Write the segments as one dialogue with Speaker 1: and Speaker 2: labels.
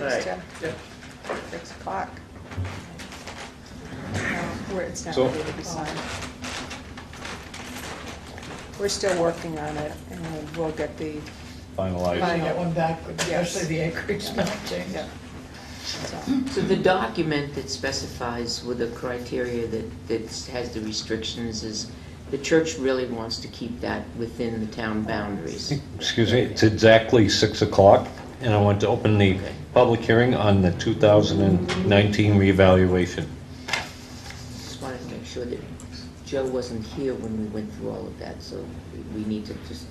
Speaker 1: Thanks, Jim.
Speaker 2: Yeah.
Speaker 1: 6 o'clock. Where it's not
Speaker 3: So-
Speaker 1: ready to be signed. We're still working on it, and we'll get the,
Speaker 3: Finalized.
Speaker 1: Fine.
Speaker 4: I got one back,
Speaker 1: Yes.
Speaker 4: especially the acreage map change.
Speaker 1: yeah. So,
Speaker 5: So the document that specifies with the criteria that has the restrictions is, the church really wants to keep that within the town boundaries.
Speaker 3: Excuse me, it's exactly 6 o'clock, and I want to open the
Speaker 5: Okay.
Speaker 3: public hearing on the 2019 revaluation.
Speaker 5: Just wanted to make sure that Joe wasn't here when we went through all of that, so we need to just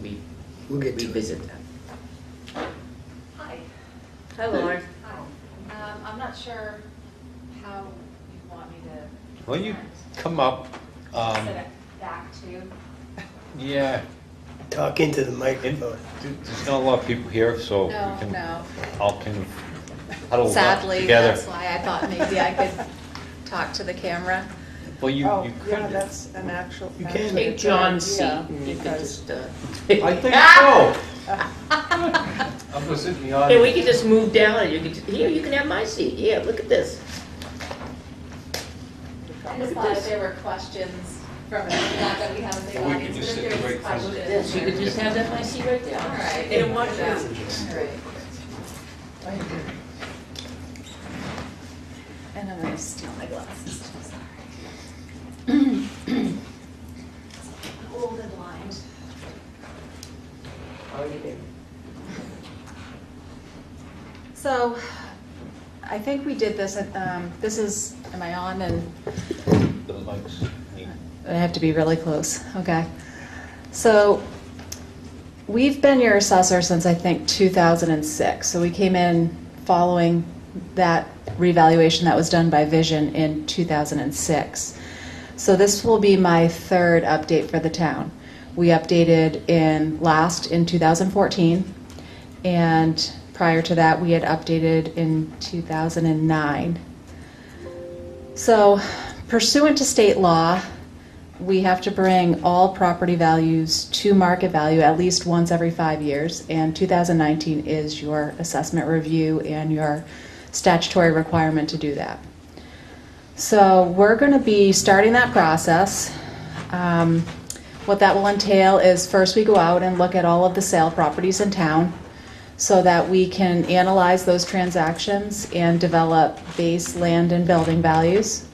Speaker 2: We'll get to it.
Speaker 5: revisit that.
Speaker 6: Hi.
Speaker 5: Hi, Lauren.
Speaker 6: Hi. I'm not sure how you want me to.
Speaker 3: Well, you
Speaker 6: present.
Speaker 3: come up.
Speaker 6: Set it back to.
Speaker 3: Yeah,
Speaker 2: Talk into the microphone.
Speaker 3: there's not a lot of people here, so we
Speaker 6: No,
Speaker 3: can
Speaker 6: no.
Speaker 3: all kind of huddle up
Speaker 6: Sadly,
Speaker 3: together.
Speaker 6: that's why I thought maybe I could talk to the camera.
Speaker 3: Well, you
Speaker 1: oh,
Speaker 3: you
Speaker 1: yeah,
Speaker 3: could.
Speaker 1: that's an actual.
Speaker 2: You can.
Speaker 1: actually a
Speaker 5: Take
Speaker 1: good
Speaker 5: John's seat
Speaker 1: idea,
Speaker 5: and you can
Speaker 1: because-
Speaker 5: just,
Speaker 3: I think so. I'm gonna sit in the
Speaker 5: hey,
Speaker 3: audience.
Speaker 5: we can just move down and you can, here, you can have my seat. Here, look at this.
Speaker 6: I just thought if there were questions from it, not that we have a big
Speaker 3: Or we
Speaker 6: audience,
Speaker 3: could
Speaker 6: but
Speaker 3: just
Speaker 6: if
Speaker 3: sit
Speaker 6: there was
Speaker 3: right in front of
Speaker 6: questions.
Speaker 5: This, you could just have that my seat right there.
Speaker 6: All right.
Speaker 5: They don't want to.
Speaker 6: Yeah. All right. And I'm gonna steal my glasses, sorry. Old and blind. So, I think we did this, this is, am I on and?
Speaker 3: The mics.
Speaker 6: I have to be really close, okay. So, we've been your assessor since I think 2006. So we came in following that revaluation that was done by Vision in 2006. So this will be my third update for the town. We updated in 2014, and prior to that we had updated in 2009. So pursuant to state law, we have to bring all property values to market value at least once every 5 years, and 2019 is your assessment review and your statutory requirement to do that. So we're going to be starting that process. What that will entail is first we go out and look at all of the sale properties in town so that we can analyze those transactions and develop base land and building values.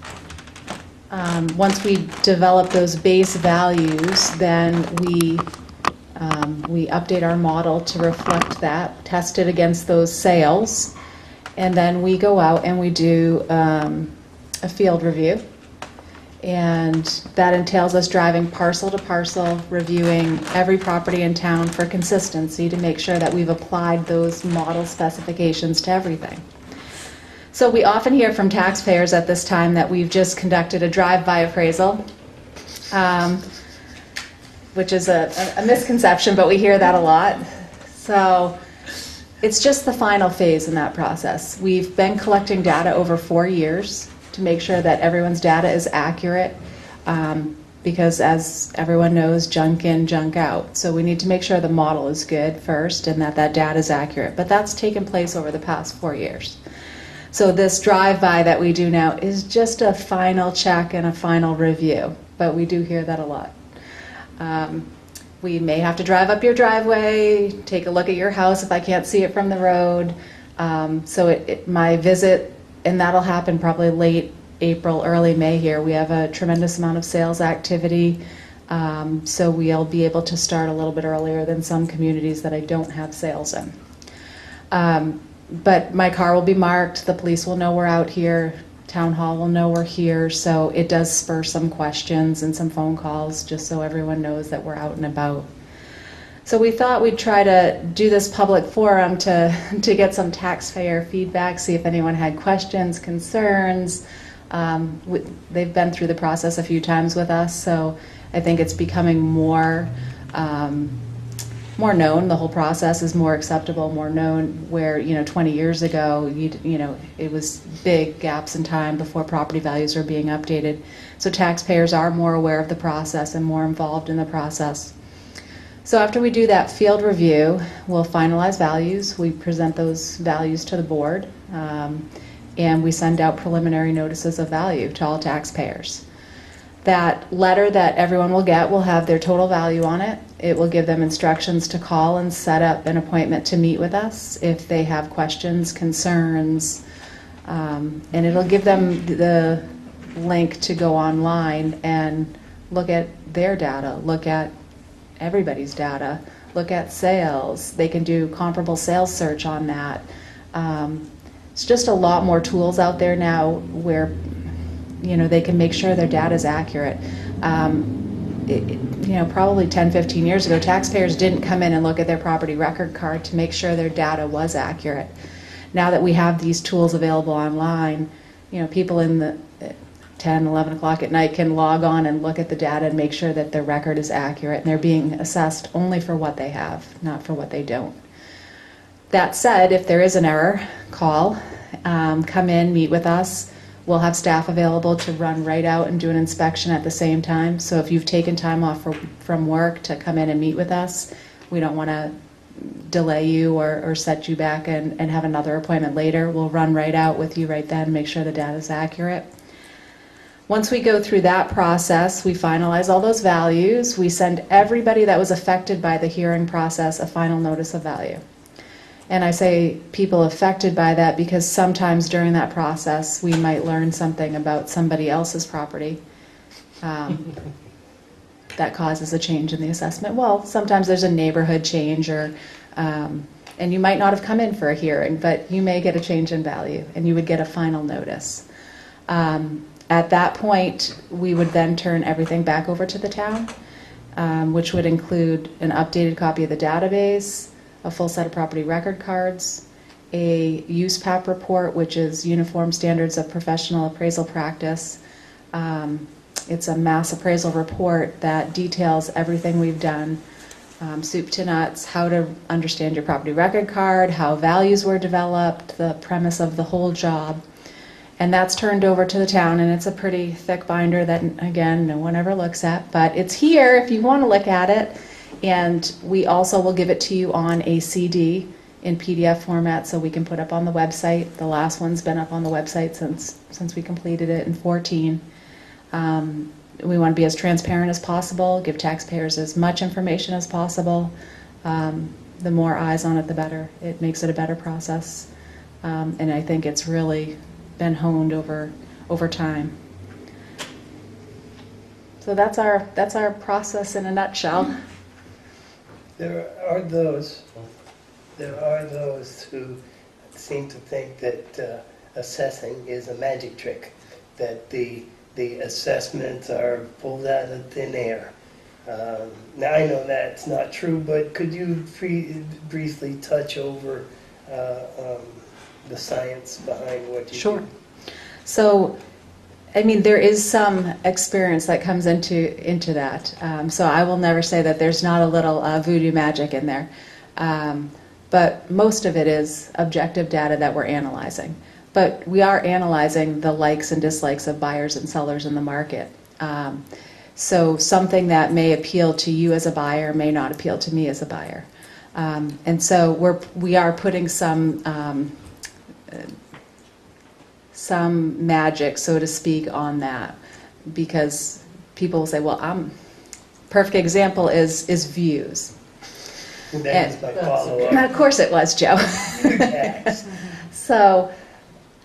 Speaker 6: Once we develop those base values, then we update our model to reflect that, test it against those sales, and then we go out and we do a field review. And that entails us driving parcel to parcel, reviewing every property in town for consistency to make sure that we've applied those model specifications to everything. So we often hear from taxpayers at this time that we've just conducted a drive-by appraisal, which is a misconception, but we hear that a lot. So it's just the final phase in that process. We've been collecting data over 4 years to make sure that everyone's data is accurate, because as everyone knows, junk in, junk out. So we need to make sure the model is good first and that that data is accurate. But that's taken place over the past 4 years. So this drive-by that we do now is just a final check and a final review, but we do hear that a lot. We may have to drive up your driveway, take a look at your house if I can't see it from the road. So my visit, and that'll happen probably late April, early May here. We have a tremendous amount of sales activity, so we'll be able to start a little bit earlier than some communities that I don't have sales in. But my car will be marked, the police will know we're out here, town hall will know we're here, so it does spur some questions and some phone calls just so everyone knows that we're out and about. So we thought we'd try to do this public forum to get some taxpayer feedback, see if anyone had questions, concerns. They've been through the process a few times with us, so I think it's becoming more known. The whole process is more acceptable, more known, where 20 years ago it was big gaps in time before property values were being updated. So taxpayers are more aware of the process and more involved in the process. So after we do that field review, we'll finalize values. We present those values to the board, and we send out preliminary notices of value to all taxpayers. That letter that everyone will get will have their total value on it. It will give them instructions to call and set up an appointment to meet with us if they have questions, concerns, and it'll give them the link to go online and look at their data, look at everybody's data, look at sales. They can do comparable sales search on that. It's just a lot more tools out there now where they can make sure their data is accurate. Probably 10, 15 years ago, taxpayers didn't come in and look at their property record card to make sure their data was accurate. Now that we have these tools available online, people in the 10, 11 o'clock at night can log on and look at the data and make sure that their record is accurate and they're being assessed only for what they have, not for what they don't. That said, if there is an error, call, come in, meet with us. We'll have staff available to run right out and do an inspection at the same time. So if you've taken time off from work to come in and meet with us, we don't want to delay you or set you back and have another appointment later. We'll run right out with you right then, make sure the data is accurate. Once we go through that process, we finalize all those values. We send everybody that was affected by the hearing process a final notice of value. And I say people affected by that because sometimes during that process we might learn something about somebody else's property that causes a change in the assessment. Well, sometimes there's a neighborhood change and you might not have come in for a hearing, but you may get a change in value and you would get a final notice. At that point, we would then turn everything back over to the town, which would include an updated copy of the database, a full set of property record cards, a USPAP report, which is Uniform Standards of Professional Appraisal Practice. It's a mass appraisal report that details everything we've done, soup to nuts, how to understand your property record card, how values were developed, the premise of the whole job. And that's turned over to the town, and it's a pretty thick binder that, again, no one ever looks at, but it's here if you want to look at it. And we also will give it to you on a CD in PDF format so we can put up on the website. The last one's been up on the website since we completed it in 2014. We want to be as transparent as possible, give taxpayers as much information as possible. The more eyes on it, the better. It makes it a better process. And I think it's really been honed over time. So that's our process in a nutshell.
Speaker 2: There are those who seem to think that assessing is a magic trick, that the assessments are pulled out of thin air. Now I know that's not true, but could you briefly touch over the science behind what you do?
Speaker 6: Sure. So, there is some experience that comes into that. So I will never say that there's not a little voodoo magic in there. But most of it is objective data that we're analyzing. But we are analyzing the likes and dislikes of buyers and sellers in the market. So something that may appeal to you as a buyer may not appeal to me as a buyer. And so we are putting some magic, so to speak, on that, because people will say, well, perfect example is views.
Speaker 2: That is my follow-up.
Speaker 6: And of course it was, Joe.
Speaker 2: Tax.
Speaker 6: So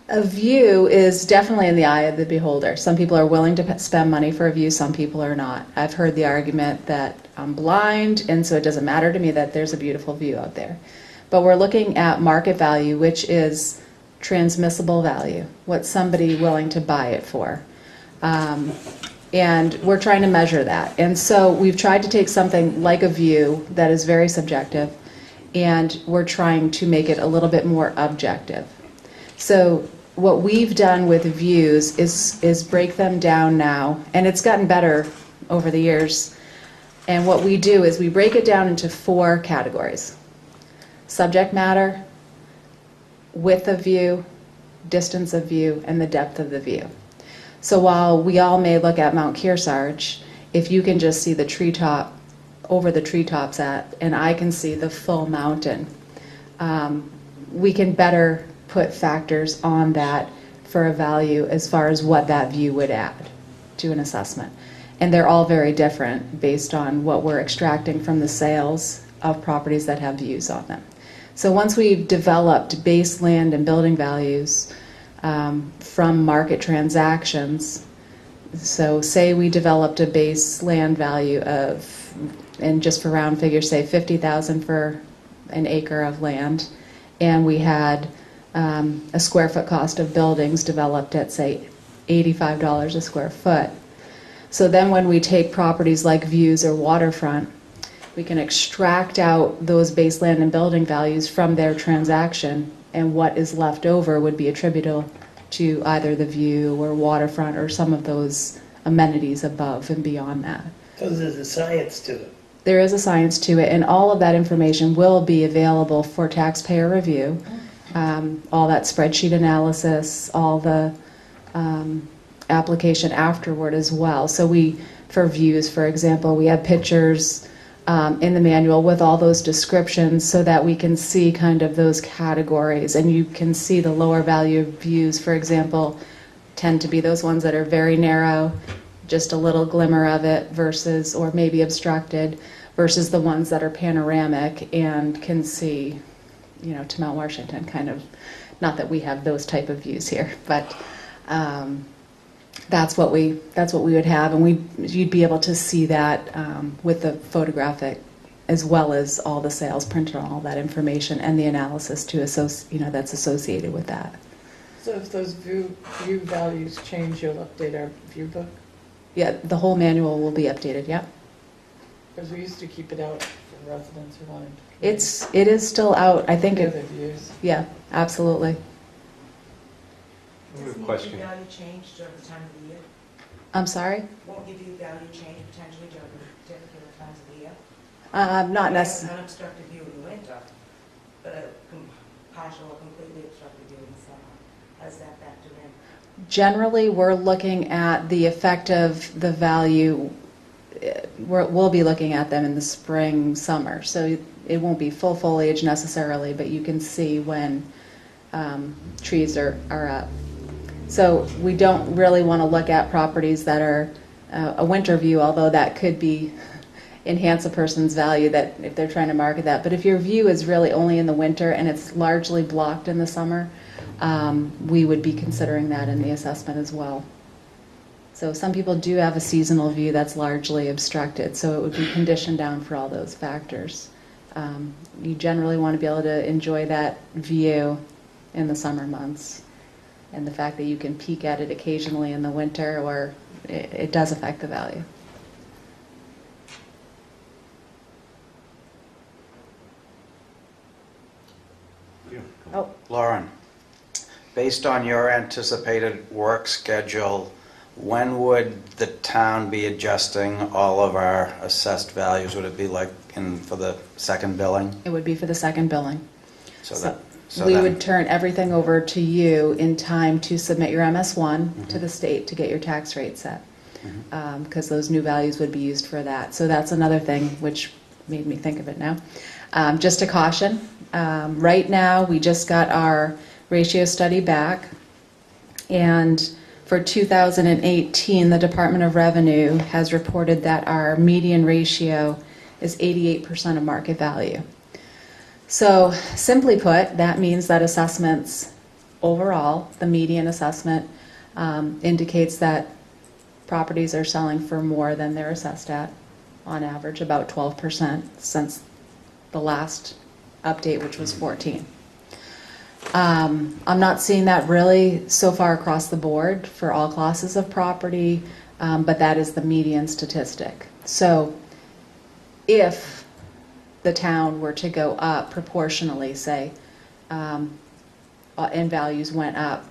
Speaker 6: a view is definitely in the eye of the beholder. Some people are willing to spend money for a view, some people are not. I've heard the argument that I'm blind and so it doesn't matter to me that there's a beautiful view out there. But we're looking at market value, which is transmissible value, what's somebody willing to buy it for. And we're trying to measure that. And so we've tried to take something like a view that is very subjective, and we're trying to make it a little bit more objective. So what we've done with views is break them down now, and it's gotten better over the years. And what we do is we break it down into 4 categories: subject matter, width of view, distance of view, and the depth of the view. So while we all may look at Mount Kearsarge, if you can just see the treetop over the treetops at, and I can see the full mountain. We can better put factors on that for a value as far as what that view would add to an assessment. And they're all very different based on what we're extracting from the sales of properties that have views on them. So once we've developed base land and building values from market transactions, so say we developed a base land value of, and just for round figures, say 50,000 for an acre of land, and we had a square foot cost of buildings developed at, say, $85 a square foot. So then when we take properties like views or waterfront, we can extract out those base land and building values from their transaction, and what is left over would be attributable to either the view or waterfront or some of those amenities above and beyond that.
Speaker 2: So there's a science to it.
Speaker 6: There is a science to it, and all of that information will be available for taxpayer review. All that spreadsheet analysis, all the application afterward as well. So for views, for example, we have pictures in the manual with all those descriptions so that we can see kind of those categories, and you can see the lower value views, for example, tend to be those ones that are very narrow, just a little glimmer of it versus, or maybe obstructed, versus the ones that are panoramic and can see, to Mount Washington, kind of. Not that we have those type of views here, but that's what we would have, and you'd be able to see that with the photographic, as well as all the sales printed on all that information and the analysis that's associated with that.
Speaker 1: So if those view values change, you'll update our view book?
Speaker 6: Yeah, the whole manual will be updated. Yeah.
Speaker 1: Because we used to keep it out for residents who wanted.
Speaker 6: It is still out. I think
Speaker 1: Their views.
Speaker 6: Yeah, absolutely.
Speaker 3: I have a
Speaker 4: Doesn't
Speaker 3: question.
Speaker 4: your value change during the time of the year?
Speaker 6: I'm sorry?
Speaker 4: Won't give you value change potentially during particular times of the year?
Speaker 6: Not
Speaker 4: You have
Speaker 6: necessarily.
Speaker 4: an unobstructed view in the winter, but a partial or completely obstructed view in the summer. How does that factor in?
Speaker 6: Generally, we're looking at the effect of the value. We'll be looking at them in the spring, summer. So it won't be full foliage necessarily, but you can see when trees are up. So we don't really want to look at properties that are a winter view, although that could enhance a person's value that if they're trying to market that. But if your view is really only in the winter and it's largely blocked in the summer, we would be considering that in the assessment as well. So some people do have a seasonal view that's largely obstructed, so it would be conditioned down for all those factors. You generally want to be able to enjoy that view in the summer months. And the fact that you can peek at it occasionally in the winter, or it does affect the value. Oh.
Speaker 7: Lauren, based on your anticipated work schedule, when would the town be adjusting all of our assessed values? Would it be like for the second billing?
Speaker 6: It would be for the second billing.
Speaker 7: So
Speaker 6: we
Speaker 7: then-
Speaker 6: would turn everything over to you in time to submit your MS1 to the state to get your tax rate set, because those new values would be used for that. So that's another thing which made me think of it now. Just a caution, right now we just got our ratio study back, and for 2018 the Department of Revenue has reported that our median ratio is 88% of market value. So simply put, that means that assessments overall, the median assessment indicates that properties are selling for more than they're assessed at, on average about 12% since the last update, which was 14. I'm not seeing that really so far across the board for all classes of property, but that is the median statistic. So if the town were to go up proportionally, say, and values went up,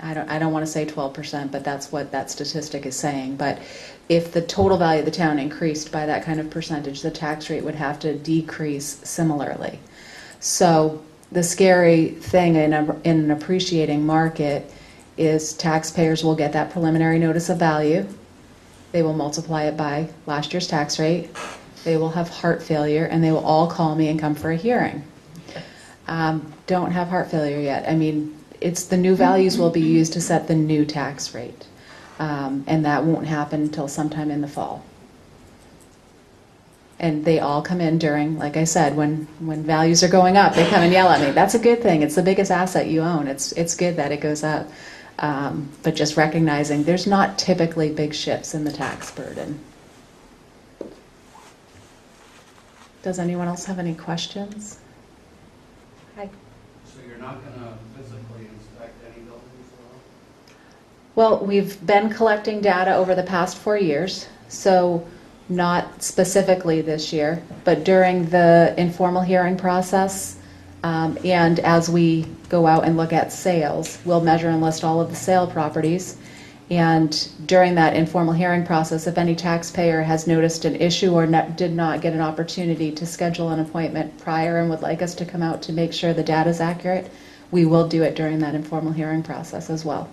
Speaker 6: I don't want to say 12%, but that's what that statistic is saying. But if the total value of the town increased by that kind of percentage, the tax rate would have to decrease similarly. So the scary thing in an appreciating market is taxpayers will get that preliminary notice of value. They will multiply it by last year's tax rate, they will have heart failure, and they will all call me and come for a hearing. Don't have heart failure yet. I mean, it's the new values will be used to set the new tax rate, and that won't happen until sometime in the fall. And they all come in during, like I said, when values are going up, they come and yell at me. That's a good thing. It's the biggest asset you own. It's good that it goes up. But just recognizing there's not typically big shifts in the tax burden. Does anyone else have any questions? Hi.
Speaker 3: So you're not going to physically inspect any buildings at all?
Speaker 6: Well, we've been collecting data over the past 4 years, so not specifically this year, but during the informal hearing process, and as we go out and look at sales, we'll measure and list all of the sale properties. And during that informal hearing process, if any taxpayer has noticed an issue or did not get an opportunity to schedule an appointment prior and would like us to come out to make sure the data is accurate, we will do it during that informal hearing process as well.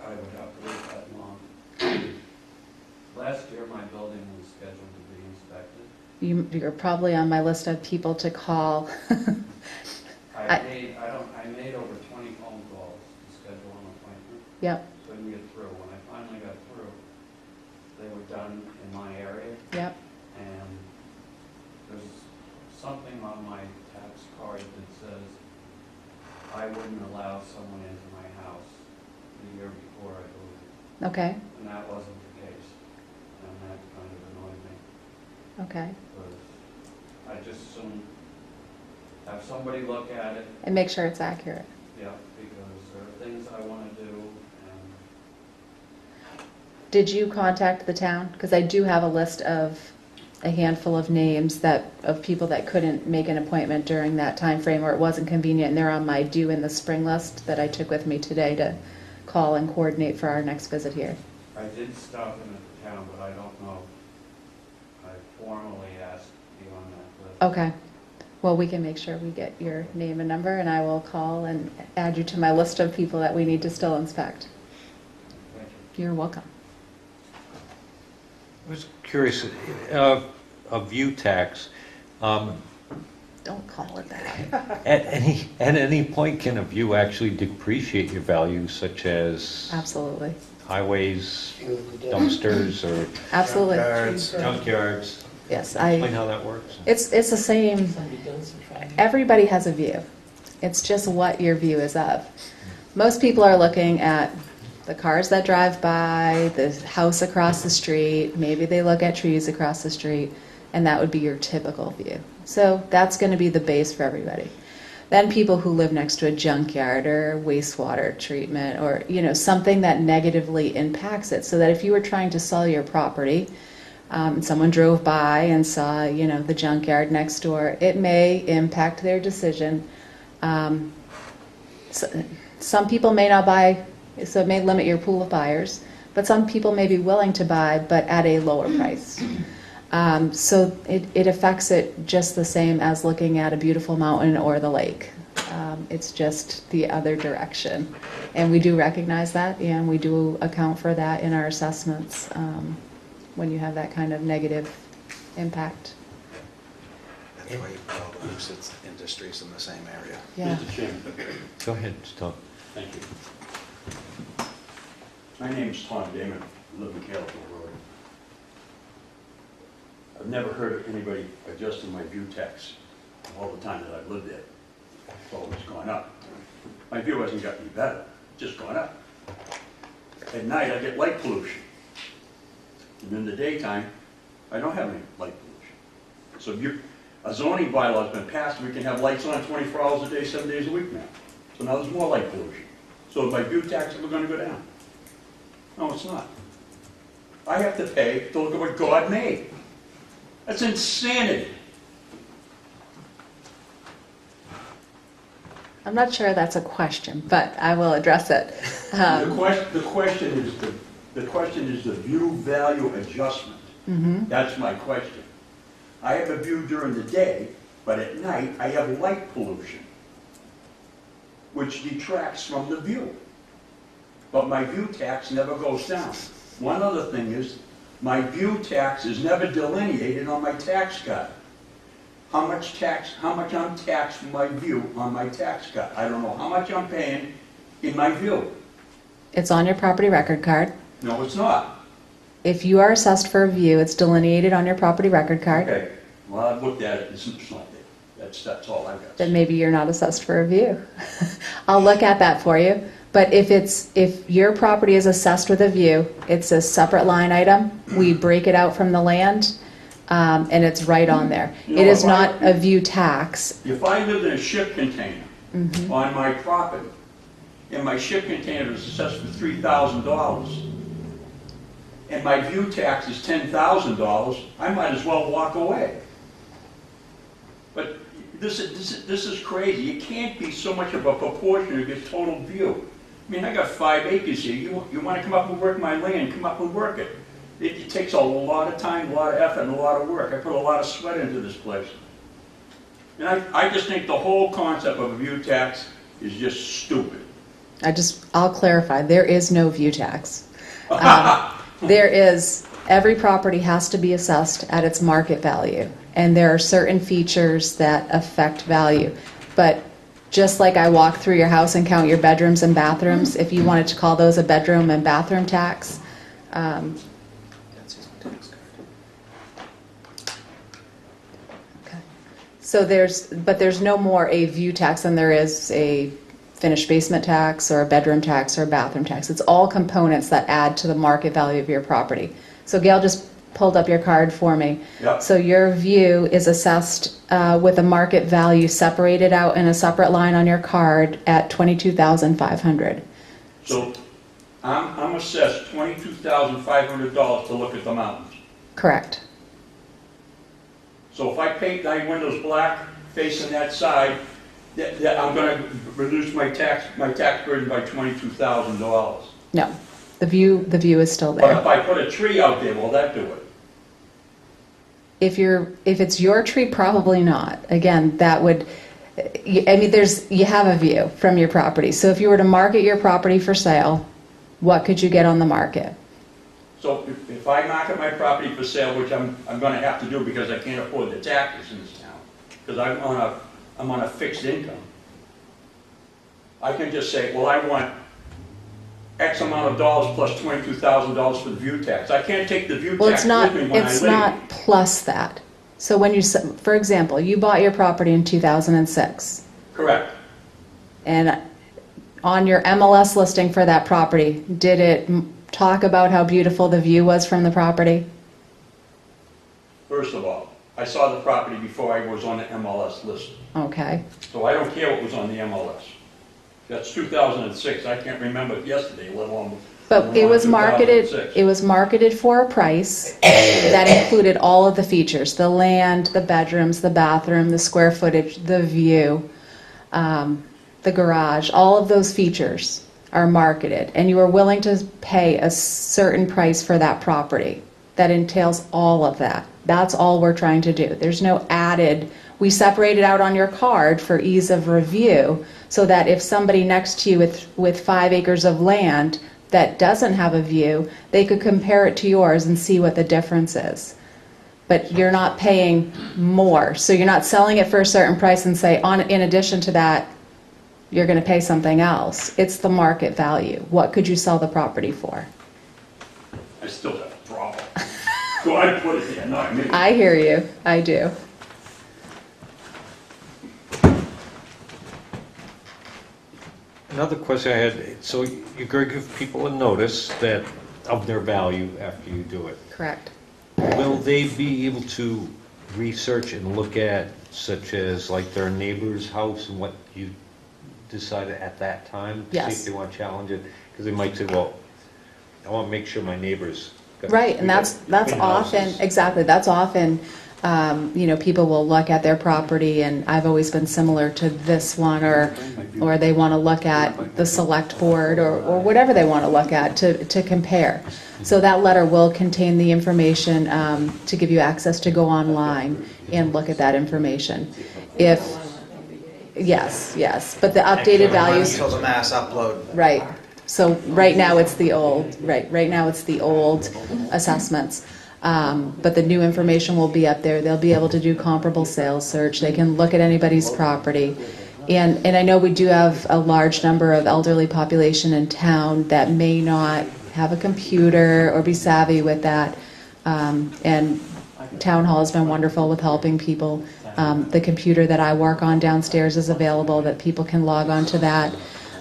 Speaker 3: I would have to wait that long. Last year, my building was scheduled to be inspected.
Speaker 6: You're probably on my list of people to call.
Speaker 3: I made over 20 phone calls to schedule an appointment.
Speaker 6: Yep,
Speaker 3: Couldn't get through. When I finally got through, they were done in my area,
Speaker 6: yep.
Speaker 3: and there's something on my tax card that says I wouldn't allow someone into my house the year before I moved,
Speaker 6: Okay,
Speaker 3: and that wasn't the case. And that kind of annoyed me,
Speaker 6: okay.
Speaker 3: because I just assumed have somebody look at it,
Speaker 6: And make sure it's accurate.
Speaker 3: yeah, because there are things I want to do, and
Speaker 6: Did you contact the town? Because I do have a list of a handful of names of people that couldn't make an appointment during that time frame, or it wasn't convenient, and they're on my due in the spring list that I took with me today to call and coordinate for our next visit here.
Speaker 3: I did stop in at the town, but I don't know. I formally asked to be on that list.
Speaker 6: Okay. Well, we can make sure we get your name and number, and I will call and add you to my list of people that we need to still inspect.
Speaker 3: Thank you.
Speaker 6: You're welcome.
Speaker 8: I was curious, a view tax,
Speaker 6: Don't call it that.
Speaker 8: at any point can a view actually depreciate your value, such as
Speaker 6: Absolutely.
Speaker 8: highways, dumpsters, or
Speaker 6: Absolutely.
Speaker 8: junkyards?
Speaker 6: Yes,
Speaker 8: Explain how that works.
Speaker 6: it's the same.
Speaker 1: Somebody does in front of me.
Speaker 6: Everybody has a view. It's just what your view is of. Most people are looking at the cars that drive by, the house across the street, maybe they look at trees across the street, and that would be your typical view. So that's going to be the base for everybody. Then people who live next to a junkyard or wastewater treatment, or something that negatively impacts it, so that if you were trying to sell your property, someone drove by and saw, the junkyard next door, it may impact their decision. Some people may not buy, so it may limit your pool of buyers, but some people may be willing to buy, but at a lower price. So it affects it just the same as looking at a beautiful mountain or the lake. It's just the other direction. And we do recognize that, and we do account for that in our assessments. When you have that kind of negative impact.
Speaker 7: That's why you put all the groups, industries in the same area.
Speaker 6: Yeah.
Speaker 9: Mr. Chairman,
Speaker 8: Go ahead, Tom.
Speaker 9: thank you. My name's Tom Damon, I live in California Road. I've never heard of anybody adjusting my view tax all the time that I've lived there. It's always gone up. My view hasn't gotten any better, just gone up. At night, I get light pollution. And in the daytime, I don't have any light pollution. So a zoning bylaw has been passed, we can have lights on 24 hours a day, 7 days a week now. So now there's more light pollution. So is my view tax ever going to go down? No, it's not. I have to pay to look at what God made. That's insanity.
Speaker 6: I'm not sure that's a question, but I will address it.
Speaker 9: The question is the view value adjustment. That's my question. I have a view during the day, but at night I have light pollution, which detracts from the view. But my view tax never goes down. One other thing is, My view tax is never delineated on my tax card. How much I'm taxed for my view on my tax card. I don't know how much I'm paying in my view.
Speaker 6: It's on your property record card.
Speaker 9: No, it's not.
Speaker 6: If you are assessed for a view, it's delineated on your property record card.
Speaker 9: Okay, well, I've looked at it, it's not there. That's all I got.
Speaker 6: Then maybe you're not assessed for a view. I'll look at that for you. But if your property is assessed with a view, it's a separate line item. We break it out from the land, and it's right on there.
Speaker 9: You know,
Speaker 6: It is
Speaker 9: if I-
Speaker 6: not a view tax.
Speaker 9: If I lived in a ship container on my property, and my ship container is assessed for $3,000, and my view tax is $10,000, I might as well walk away. But this is crazy. It can't be so much of a proportion of your total view. I mean, I got 5 acres here. You want to come up and work my land, come up and work it. It takes a lot of time, a lot of effort, and a lot of work. I put a lot of sweat into this place. And I just think the whole concept of a view tax is just stupid.
Speaker 6: I'll clarify, there is no view tax. Every property has to be assessed at its market value, and there are certain features that affect value. But just like I walk through your house and count your bedrooms and bathrooms, if you wanted to call those a bedroom and bathroom tax, okay. So there's no more a view tax than there is a finished basement tax or a bedroom tax or a bathroom tax. It's all components that add to the market value of your property. So Gail just pulled up your card for me.
Speaker 9: Yep.
Speaker 6: So your view is assessed with a market value separated out in a separate line on your card at $22,500.
Speaker 9: So I'm assessed $22,500 to look at the mountains.
Speaker 6: Correct.
Speaker 9: So if I paint my windows black facing that side, I'm going to reduce my tax burden by $22,000.
Speaker 6: No, the view is still
Speaker 9: But
Speaker 6: there.
Speaker 9: if I put a tree out there, will that do it?
Speaker 6: If it's your tree, probably not. Again, that would, you have a view from your property. So if you were to market your property for sale, what could you get on the market?
Speaker 9: So if I market my property for sale, which I'm going to have to do because I can't afford the taxes in this town, because I'm on a fixed income, I can just say, well, I want X amount of dollars plus $22,000 for the view tax. I can't take the view
Speaker 6: Well,
Speaker 9: tax
Speaker 6: it's not,
Speaker 9: with me when I leave.
Speaker 6: it's not plus that. So when for example, you bought your property in 2006,
Speaker 9: Correct.
Speaker 6: and on your MLS listing for that property, did it talk about how beautiful the view was from the property?
Speaker 9: First of all, I saw the property before I was on the MLS list.
Speaker 6: Okay.
Speaker 9: So I don't care what was on the MLS. That's 2006. I can't remember it yesterday, let alone.
Speaker 6: But it was marketed,
Speaker 9: 2006.
Speaker 6: it was marketed for a price that included all of the features, the land, the bedrooms, the bathroom, the square footage, the view, the garage, all of those features are marketed, and you are willing to pay a certain price for that property. That entails all of that. That's all we're trying to do. There's no added, we separate it out on your card for ease of review, so that if somebody next to you with 5 acres of land that doesn't have a view, they could compare it to yours and see what the difference is. But you're not paying more. So you're not selling it for a certain price and say, in addition to that, you're going to pay something else. It's the market value. What could you sell the property for?
Speaker 9: I still have a problem. So I put it there, not me.
Speaker 6: I hear you. I do.
Speaker 8: Another question I had, so you're going to give people a notice that of their value after you do it.
Speaker 6: Correct.
Speaker 8: Will they be able to research and look at, such as like their neighbor's house and what you decided at that time? To see
Speaker 6: Yes.
Speaker 8: if they want to challenge it? Because they might say, well, I want to make sure my neighbor's got.
Speaker 6: Right, and that's
Speaker 8: clean
Speaker 6: often,
Speaker 8: houses.
Speaker 6: exactly, that's often, people will look at their property, and I've always been similar to this one, or they want to look at the select board, or whatever they want to look at to compare. So that letter will contain the information to give you access to go online and look at that information. Yes, but the updated values,
Speaker 7: Until the mass upload.
Speaker 6: right. So right now it's the old, right now it's the old assessments. But the new information will be up there. They'll be able to do comparable sales search. They can look at anybody's property. And I know we do have a large number of elderly population in town that may not have a computer or be savvy with that. And Town Hall has been wonderful with helping people. The computer that I work on downstairs is available, that people can log on to that.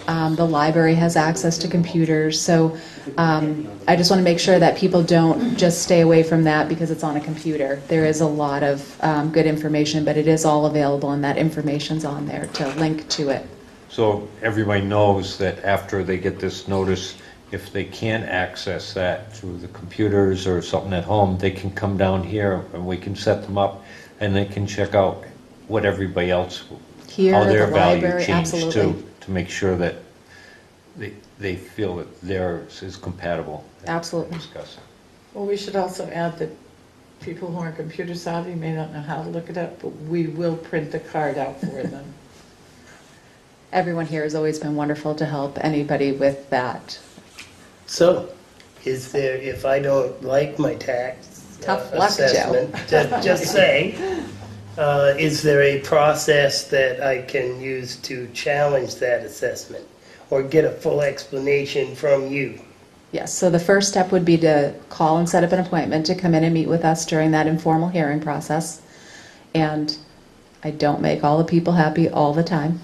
Speaker 6: The library has access to computers. So I just want to make sure that people don't just stay away from that because it's on a computer. There is a lot of good information, but it is all available, and that information's on there to link to it.
Speaker 8: So everybody knows that after they get this notice, if they can't access that through the computers or something at home, they can come down here and we can set them up and they can check out what everybody else,
Speaker 6: Here,
Speaker 8: how
Speaker 6: at
Speaker 8: their
Speaker 6: the
Speaker 8: value
Speaker 6: library,
Speaker 8: changed
Speaker 6: absolutely.
Speaker 8: too, to make sure that they feel that theirs is compatible.
Speaker 6: Absolutely.
Speaker 8: Discuss it.
Speaker 1: Well, we should also add that people who aren't computer savvy may not know how to look it up, but we will print the card out for them.
Speaker 6: Everyone here has always been wonderful to help anybody with that.
Speaker 2: So, is there, if I don't like my tax
Speaker 6: Tough luck, Joe.
Speaker 2: assessment, just say, is there a process that I can use to challenge that assessment or get a full explanation from you?
Speaker 6: Yes, so the first step would be to call and set up an appointment to come in and meet with us during that informal hearing process. And I don't make all the people happy all the time.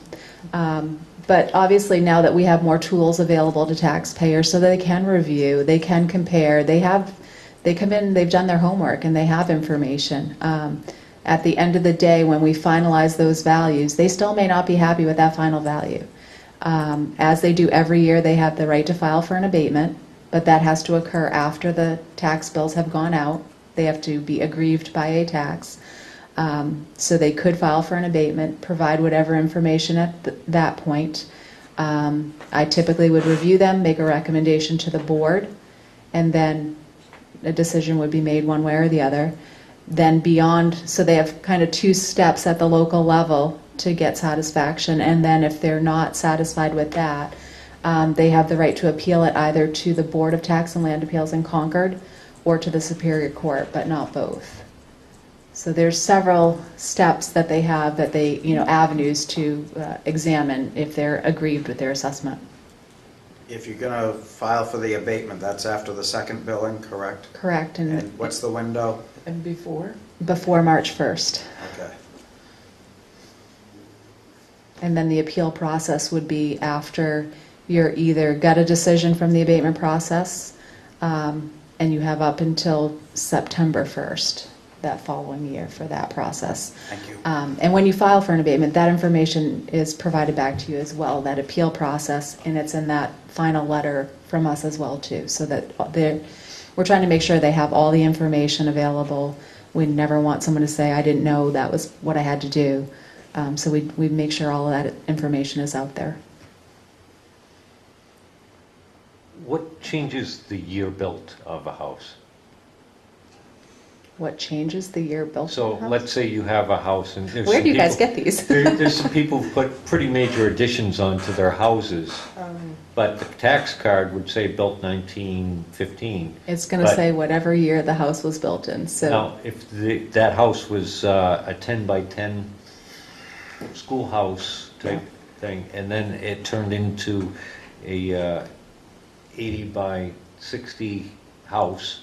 Speaker 6: But obviously now that we have more tools available to taxpayers so that they can review, they can compare, they come in, they've done their homework and they have information. At the end of the day, when we finalize those values, they still may not be happy with that final value. As they do every year, they have the right to file for an abatement, but that has to occur after the tax bills have gone out. They have to be aggrieved by a tax. So they could file for an abatement, provide whatever information at that point. I typically would review them, make a recommendation to the board, and then a decision would be made one way or the other. Then beyond, so they have kind of two steps at the local level to get satisfaction, and then if they're not satisfied with that, they have the right to appeal it either to the Board of Tax and Land Appeals in Concord or to the Superior Court, but not both. So there's several steps that they have, that they, avenues to examine if they're aggrieved with their assessment.
Speaker 7: If you're going to file for the abatement, that's after the second billing, correct?
Speaker 6: Correct,
Speaker 7: And what's the window?
Speaker 1: And before?
Speaker 6: before March 1st.
Speaker 7: Okay.
Speaker 6: And then the appeal process would be after you're either got a decision from the abatement process, and you have up until September 1st that following year for that process.
Speaker 7: Thank you.
Speaker 6: And when you file for an abatement, that information is provided back to you as well, that appeal process, and it's in that final letter from us as well too, so that we're trying to make sure they have all the information available. We never want someone to say, I didn't know that was what I had to do. So we make sure all of that information is out there.
Speaker 8: What changes the year built of a house?
Speaker 6: What changes the year built?
Speaker 8: So
Speaker 6: house?
Speaker 8: let's say you have a house and there's
Speaker 6: Where
Speaker 8: some
Speaker 6: do you guys
Speaker 8: people-
Speaker 6: get these?
Speaker 8: There's some people who put pretty major additions onto their houses, but the tax card would say built 1915.
Speaker 6: It's going to
Speaker 8: but-
Speaker 6: say whatever year the house was built in. So
Speaker 8: Now, if that house was a 10 by 10 schoolhouse type thing, and then it turned into a 80 by 60 house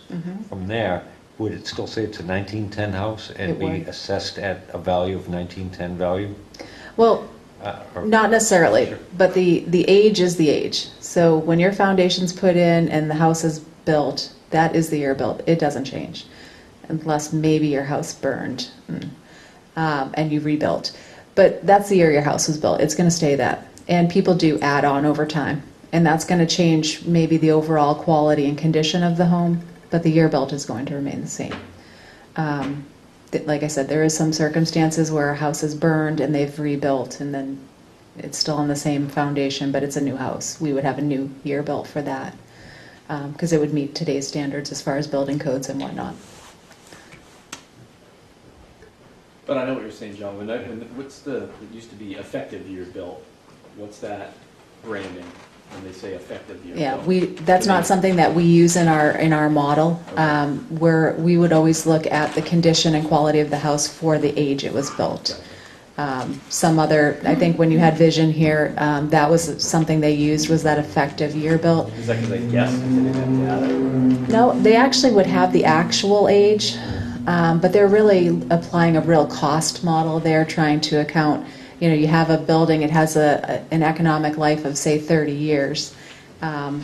Speaker 8: from there, would it still say it's a 1910 house and
Speaker 6: It
Speaker 8: be
Speaker 6: would.
Speaker 8: assessed at a value of 1910 value?
Speaker 6: well,
Speaker 8: Or-
Speaker 6: not necessarily,
Speaker 8: Sure.
Speaker 6: but the age is the age. So when your foundation's put in and the house is built, that is the year built. It doesn't change, unless maybe your house burned and you rebuilt. But that's the year your house was built. It's going to stay that. And people do add on over time, and that's going to change maybe the overall quality and condition of the home, but the year built is going to remain the same. Like I said, there is some circumstances where a house is burned and they've rebuilt, and then it's still on the same foundation, but it's a new house. We would have a new year built for that, because it would meet today's standards as far as building codes and whatnot.
Speaker 10: But I know what you're saying, John. It used to be effective year built. What's that branding? when they say effective year?
Speaker 6: Yeah,
Speaker 10: built?
Speaker 6: that's not something that we use in our model. Where we would always look at the condition and quality of the house for the age it was built. Some other, I think when you had Vision here, that was something they used, was that effective year built.
Speaker 10: Is that because they guessed if they didn't have data?
Speaker 6: No, they actually would have the actual age, but they're really applying a real cost model. They're trying to account, you have a building, it has an economic life of, say, 30 years. And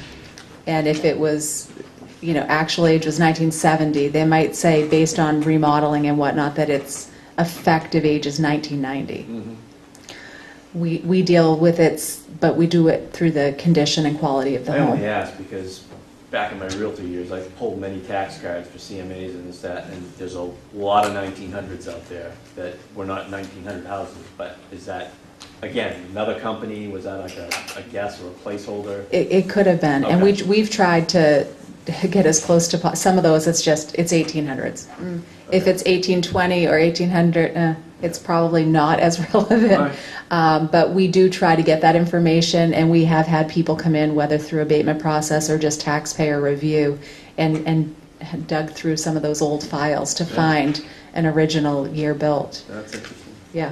Speaker 6: if it was, actual age was 1970, they might say, based on remodeling and whatnot, that its effective age is 1990.
Speaker 10: Mm-hmm.
Speaker 6: We deal with it, but we do it through the condition and quality of the
Speaker 10: I
Speaker 6: home.
Speaker 10: only ask because back in my realtor years, I pulled many tax cards for CMAs and this, that, and there's a lot of 1900s out there that were not 1900 houses, but is that, again, another company, was that like a guess or a placeholder?
Speaker 6: It could have been, and
Speaker 10: Okay.
Speaker 6: we've tried to get as close to, some of those, it's 1800s. If it's 1820 or 1800, it's probably not as relevant. But we do try to get that information, and we have had people come in, whether through abatement process or just taxpayer review, and dug through some of those old files to find an original year built.
Speaker 10: That's interesting.
Speaker 6: Yeah.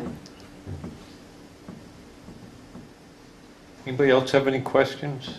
Speaker 8: Anybody else have any questions?